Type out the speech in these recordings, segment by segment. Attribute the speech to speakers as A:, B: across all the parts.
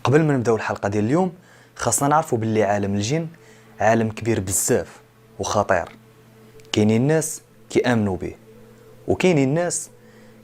A: قبل ما نبداو الحلقه ديال اليوم خاصنا نعرفوا باللي عالم الجن عالم كبير بزاف وخطير. كاينين الناس كيامنوا به وكاينين الناس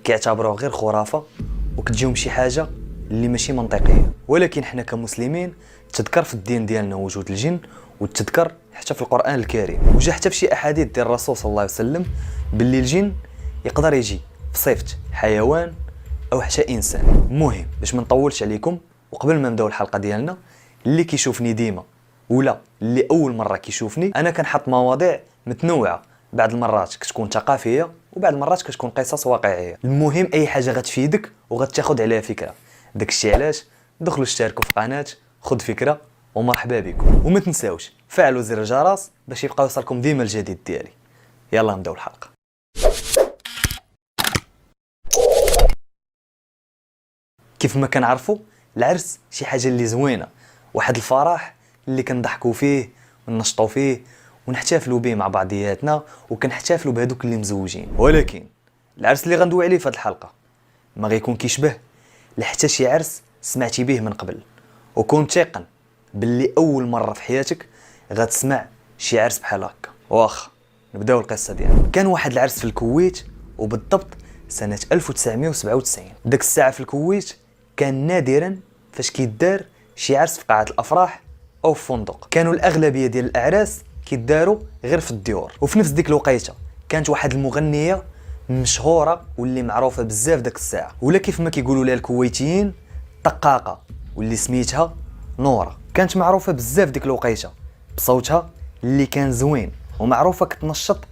A: كيعتبروه غير خرافه وكتجيهم شي حاجه اللي ماشي منطقيه. ولكن حنا كمسلمين تذكر في الدين ديالنا وجود الجن، وتذكر حتى في القران الكريم، وجا حتى في شي احاديث ديال الرسول صلى الله عليه وسلم باللي الجن يقدر يجي في صفه حيوان او حتى انسان. المهم باش ما نطولش عليكم، وقبل ما نبداو الحلقه ديالنا، اللي كيشوفني ديما ولا اللي اول مره كيشوفني، انا كنحط مواضيع متنوعه، بعض المرات كتكون ثقافيه وبعض المرات كتكون قصص واقعيه. المهم اي حاجه غتفيدك وغتاخذ عليها فكره. داكشي علاش دخلوا اشتركوا في القناه، خذ فكره ومرحبا بكم. وما تنساوش فعلوا زر الجرس باش يبقى يوصلكم ديما الجديد ديالي. يلا نبداو الحلقه. كيف ما كنعرفوا العرس شي حاجه اللي زوينه، واحد الفرح اللي كنضحكوا فيه وننشطوا فيه ونحتفلوا به مع بعضياتنا، وكنحتفلوا بهذوك اللي مزوجين. ولكن العرس اللي غندوي عليه في هذه الحلقه ما غيكون كيشبه لحتى شي عرس سمعتي به من قبل، وكون تيقن باللي اول مره في حياتك غتسمع شي عرس بحال هكا. واخا نبداو القصه ديالنا. كان واحد العرس في الكويت، وبالضبط سنه 1997. ديك الساعه في الكويت كان نادرا فاش كيدار شي عرس في قاعه الافراح او في فندق. كانوا الاغلبيه ديال الاعراس كيداروا غير في الديور. وفي نفس ديك الوقيته كانت واحد المغنيه مشهوره واللي معروفه بزاف داك الساعه، ولا كيف ما كيقولوا لها الكويتيين طقاقه، واللي سميتها نوره. كانت معروفه بزاف ديك الوقيته بصوتها اللي كان زوين، ومعروفه كتنشط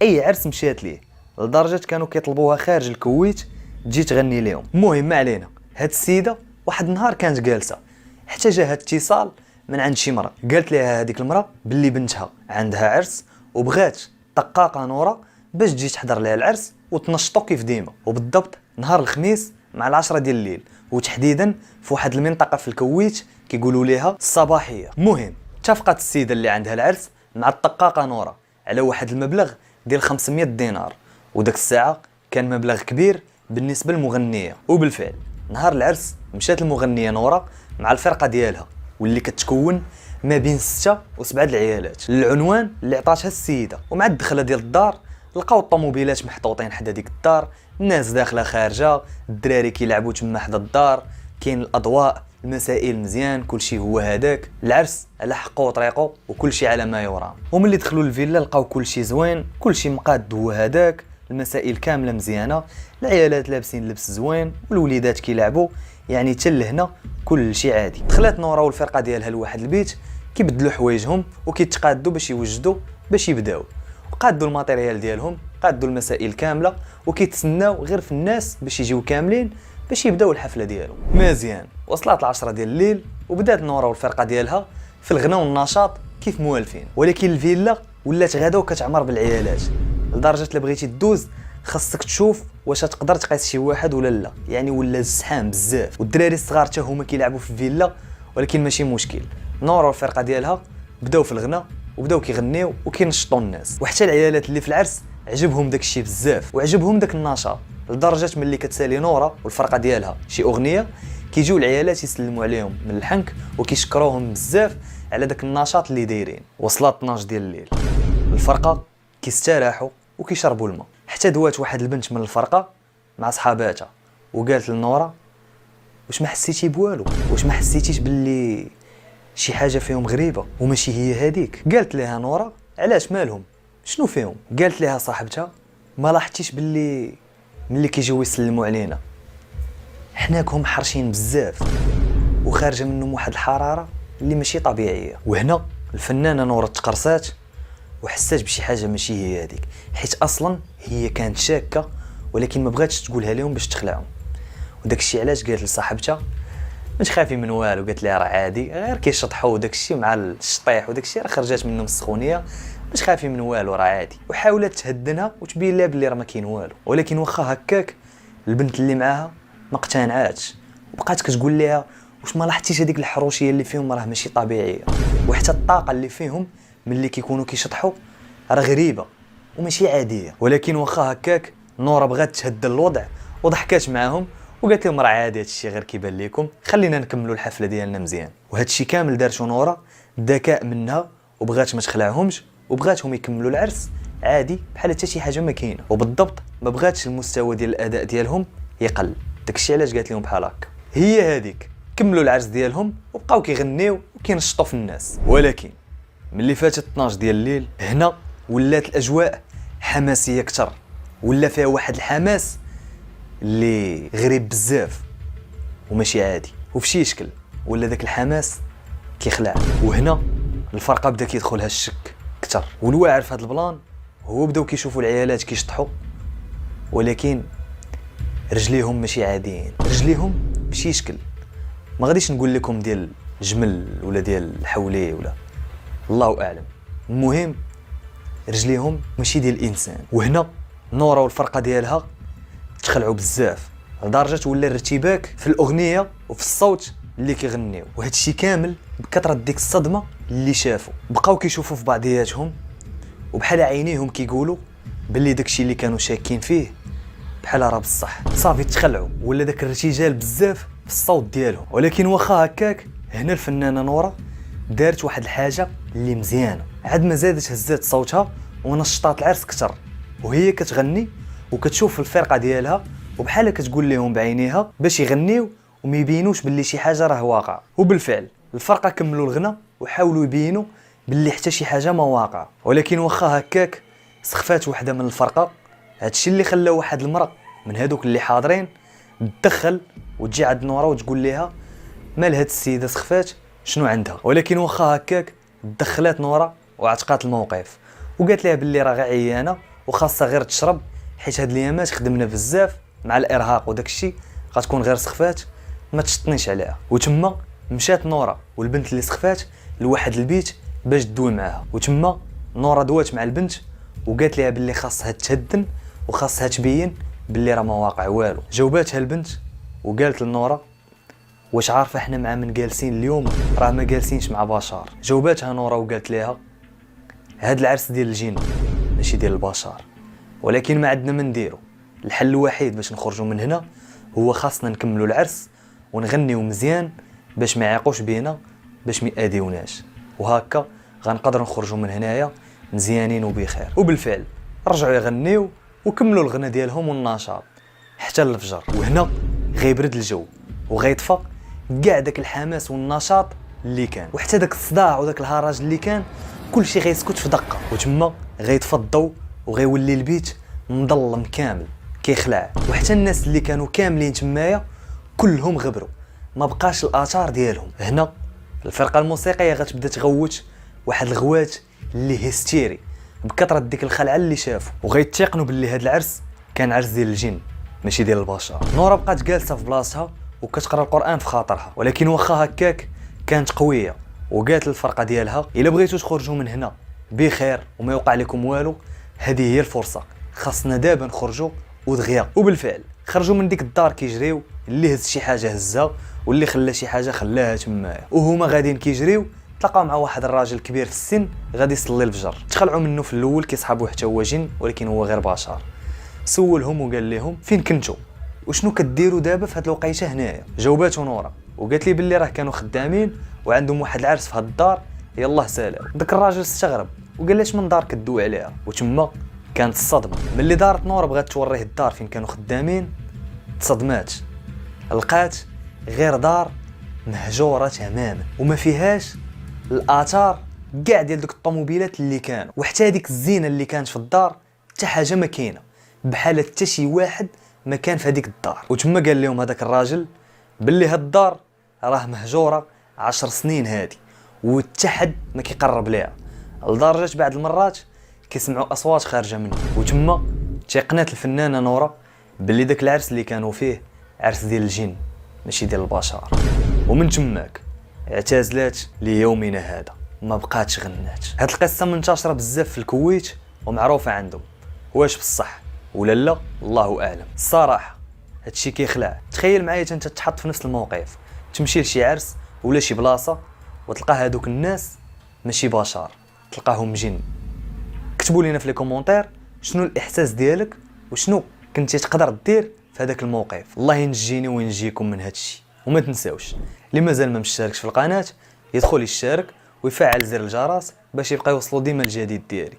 A: اي عرس مشات ليه، لدرجه كانوا كيطلبوها خارج الكويت تجي تغني لهم. المهم ما علينا. هاد السيده واحد النهار كانت جالسه، حتى جاها اتصال من عند شي مرا، قالت لها هذيك المرا باللي بنتها عندها عرس وبغات طقاقه نوره باش تجي تحضر لها العرس وتنشطوا كيف ديما. وبالضبط نهار الخميس مع 10 ديال الليل، وتحديدا في واحد المنطقه في الكويت كيقولوا ليها الصباحيه. المهم اتفقت السيده اللي عندها العرس مع الطقاقه نوره على واحد المبلغ ديال 500 دينار، وداك الساعه كان مبلغ كبير بالنسبه للمغنيه. وبالفعل نهار العرس مشات المغنيه نوره مع الفرقه ديالها، واللي كتكون ما بين 6 و7 العيالات، للعنوان اللي عطاتها السيده. ومع الدخله ديال الدار لقاو الطوموبيلات محطوطين حدا ديك الدار، الناس داخله خارجه، الدراري كيلعبوا تما حدا الدار، كاين الاضواء، المسائل مزيان، كلشي هو هذاك العرس على حقه وطريقه وكلشي على ما يرام. وملي دخلوا للفيلا لقاو كلشي زوين، كلشي مقاد هو هذاك، المسائل كامله مزيانه، العيالات لابسين لبس زوين والوليدات كيلعبوا، يعني حتى لهنا كل شيء عادي. دخلت نورا والفرقه ديالها لواحد البيت كيبدلوا حوايجهم وكيتقادوا باش يوجدوا باش يبداو. قادوا الماتيريال ديالهم، قادوا المسائل كامله، وكيتسناو غير في الناس باش يجيو كاملين باش يبداو الحفله ديالهم. مزيان وصلت 10 ديال الليل وبدات نورا والفرقه ديالها في الغنى والنشاط كيف موالفين. ولكن الفيلا ولات غادا وكتعمر بالعيالات، لدرجه الا بغيتي تدوز خاصك تشوف واش تقدر تقيس شي واحد ولا لا، يعني ولا الزحام بزاف. والدراري الصغار حتى هما كيلعبوا في الفيلا، ولكن ماشي مشكل، نورا والفرقه ديالها بداو في الغنى وبداو كيغنيو وكينشطوا الناس. وحتى العيالات اللي في العرس عجبهم داك الشيء بزاف وعجبهم داك النشاط، لدرجه ملي كتسالي نورا والفرقه ديالها شي اغنيه كيجيو العيالات يسلموا عليهم من الحنك وكيشكروهم بزاف على داك النشاط اللي دايرين. وصلت 12 ديال الليل، الفرقه كيستراحوا وكيشربوا الماء، حتى دوات واحد البنت من الفرقه مع صحاباتها وقالت لنورا واش ما حسيتي بوالو، واش ما حسيتيش باللي شي حاجه فيهم غريبه وماشي هي هذيك؟ قالت لها نورا علاش مالهم شنو فيهم؟ قالت لها صاحبتها ما لاحظتيش باللي ملي كيجيو يسلموا علينا حناكهم حرشين بزاف وخارجه منهم واحد الحراره اللي ماشي طبيعيه. وهنا الفنانه نورا تقرصات وحسات بشي حاجه ماشي هي هذيك، حيت اصلا هي كانت شاكه ولكن ما بغاتش تقولها لهم باش تخلعهم. وداك الشيء علاش قالت لصاحبتها ما تخافي من والو، قالت لها راه عادي غير كيشطحوا وداك الشيء مع الشطيح وداك الشيء راه خرجات منهم السخونيه، ما تخافي من والو راه عادي. وحاولت تهدنها وتبين لها بلي راه ما كاين والو، ولكن واخا هكاك البنت اللي معاها ما اقتنعاتش وبقات كتقول لها واش ما لاحظتيش هذيك الحروشيه اللي فيهم راه ماشي طبيعيه، وحتى الطاقه اللي فيهم ملي كيكونوا كيشطحوا راه غريبه وماشي عاديه. ولكن واخا هكاك نورا بغات تهدى الوضع وضحكات معاهم وقالت لهم راه عادي هادشي غير كيبان لكم، خلينا نكملوا الحفله ديالنا مزيان. وهادشي كامل دارتو نورا ذكاء منها، وبغات ما تخلعهمش، وبغاتهم يكملوا العرس عادي بحال حتى شي حاجه ما كاينه. وبالضبط ما بغاتش المستوى ديال الاداء ديالهم يقل، داكشي علاش قالت لهم بحال هكا. هي هذيك كملوا العرس ديالهم وبقاو كيغنيو وكينشطوا في الناس. ولكن ملي فاتت 12 ديال الليل هنا ولات الاجواء حماسيه اكثر، ولا فيها واحد الحماس اللي غريب بزاف وماشي عادي، وفي شي شكل ولا داك الحماس كيخلع. وهنا الفرقه بدا كيدخلها الشك اكثر، والواعر في هذا البلان هو بداو كيشوفوا العيالات كيشطحوا، ولكن رجليهم ماشي عاديين، رجليهم بشي شكل ما غاديش نقول لكم ديال جمل ولا ديال الحولي ولا الله اعلم، المهم رجليهم ماشي ديال الانسان. وهنا نورا والفرقه ديالها تخلعوا بزاف لدرجه ولا الارتباك في الاغنيه وفي الصوت اللي كيغنيو، وهذا الشيء كامل بكثره ديك الصدمه اللي شافوا. بقاو كيشوفوا في بعضياتهم وبحال عينيهم كيقولوا باللي داكشي اللي كانوا شاكين فيه بحال راه بصح. صافي تخلعوا ولا داك الارتجال بزاف في الصوت ديالهم. ولكن واخا هكاك هنا الفنانه نورا دارت واحد الحاجه اللي مزيانه، عاد ما زادت هزات صوتها ونشطات العرس اكثر، وهي كتغني وكتشوف الفرقه ديالها وبحال كتقول لهم بعينيها باش يغنيو وما يبينوش باللي شي حاجه راه واقعه. وبالفعل الفرقه كملوا الغنى وحاولوا يبينوا باللي حتى شي حاجه ما واقعه. ولكن واخا هكاك سخفات وحده من الفرقه، هادشي اللي خلى واحد المرأة من هادوك اللي حاضرين تدخل وتجي عند نورا وتقول لها مال هاد السيده سخفات شنو عندها. ولكن واخا هكاك دخلات نورا وعتقات الموقف وقالت لها باللي راه غير عيانه وخاصها غير تشرب، حيت هاد الايامات خدمنا بزاف مع الارهاق وداك الشيء، غتكون غير سخفات ما تشطنيش عليها. وتما مشات نورا والبنت اللي سخفات لواحد البيت باش تدوي معاها، وتما نورا دوات مع البنت وقالت لها باللي خاصها تهدن وخاصها تبين باللي راه ما واقع والو. جاوباتها البنت وقالت لنورا واش عارفه احنا مع من جالسين اليوم؟ راه ما جالسينش مع بشر. جاوباتها نورا وقالت لها هاد العرس ديال الجن ماشي ديال البشر، ولكن ما عندنا ما نديرو، الحل الوحيد باش نخرجوا من هنا هو خاصنا نكملوا العرس ونغنيو مزيان باش ما يعيقوش بينا، باش ما يأذيوناش، وهكا غنقدروا نخرجوا من هنايا مزيانين وبخير. وبالفعل رجعوا يغنيو وكملوا الغنى ديالهم والنشاط حتى الفجر. وهنا غيبرد الجو وغيطفى كاع داك الحماس والنشاط اللي كان، وحتى داك الصداع وداك الهراج اللي كان كلشي غيسكت في دقه. وتما غيطفى الضوء وغيولي البيت مظلم كامل كيخلع، وحتى الناس اللي كانوا كاملين تمايا كلهم غبروا، ما بقاش الاثار ديالهم. هنا الفرقه الموسيقيه غتبدا تغوت واحد الغوات اللي هيستيري بكثره ديك الخلعه اللي شافوا، وغيتيقنوا باللي هذا العرس كان عرس ديال الجن ماشي ديال البشر. نورا بقات جالسه في بلاصتها وكتقرا القران في خاطرها، ولكن واخا هكاك كانت قويه وقالت للفرقه ديالها الا بغيتوا تخرجوا من هنا بخير وما يوقع لكم والو، هذه هي الفرصه، خاصنا دابا نخرجوا ودغيا. وبالفعل خرجوا من ديك الدار كيجريو، اللي هز شي حاجه هزها واللي خلى شي حاجه خلاها تمايا. وهما غاديين كيجريو تلاقاو مع واحد الراجل كبير في السن غادي يصلي الفجر. تخلعوا منه في الاول كيصحابو حتى هو جن ولكن هو غير بشر. سولهم وقال لهم فين كنتو وشنو كديروا دابا في هاد الوقيته هنايا؟ جاوباتو نورا وقالت لي باللي راه كانوا خدامين وعندهم واحد العرس في هاد الدار، يلاه سالام. داك الراجل استغرب وقال لاش من دار كدوي عليها؟ وتما كانت الصدمه ملي دارت نورا بغات توريه الدار فين كانوا خدامين، تصدمات لقات غير دار مهجوره تماما وما فيهاش الاثار كاع ديال دوك الطوموبيلات اللي كانوا، وحتى هذيك الزينه اللي كانت في الدار حتى حاجه ما كاينه، بحال حتى شي واحد ما كان في هذيك الدار. وتما قال لهم هذاك الراجل باللي هاد الدار راه مهجوره 10 سنين هادي وحتى حد ما كيقرب ليها، لدرجه بعض المرات كيسمعوا اصوات خارجه منها. وتما تيقنات الفنانه نورا باللي داك العرس اللي كانوا فيه عرس ديال الجن ماشي ديال البشر. ومن تماك اعتزلات ليومنا هذا، ما بقاتش غنات. هاد القصه منتشره بزاف في الكويت ومعروفه عندهم، واش بصح ولا لا الله اعلم. الصراحه هادشي كيخلع. تخيل معايا انت تحط في نفس الموقف، تمشي لشي عرس ولا شي بلاصه وتلقى هادوك الناس ماشي بشر، تلقاهم جن. كتبوا لينا في لي كومونتير شنو الاحساس ديالك وشنو كنتي تقدر دير في هذاك الموقف. الله ينجيني وينجيكم من هذا الشيء. وما تنساوش اللي مازال ما مشتركش في القناه يدخل يشترك ويفعل زر الجرس باش يبقى يوصلوا ديما الجديد ديالي.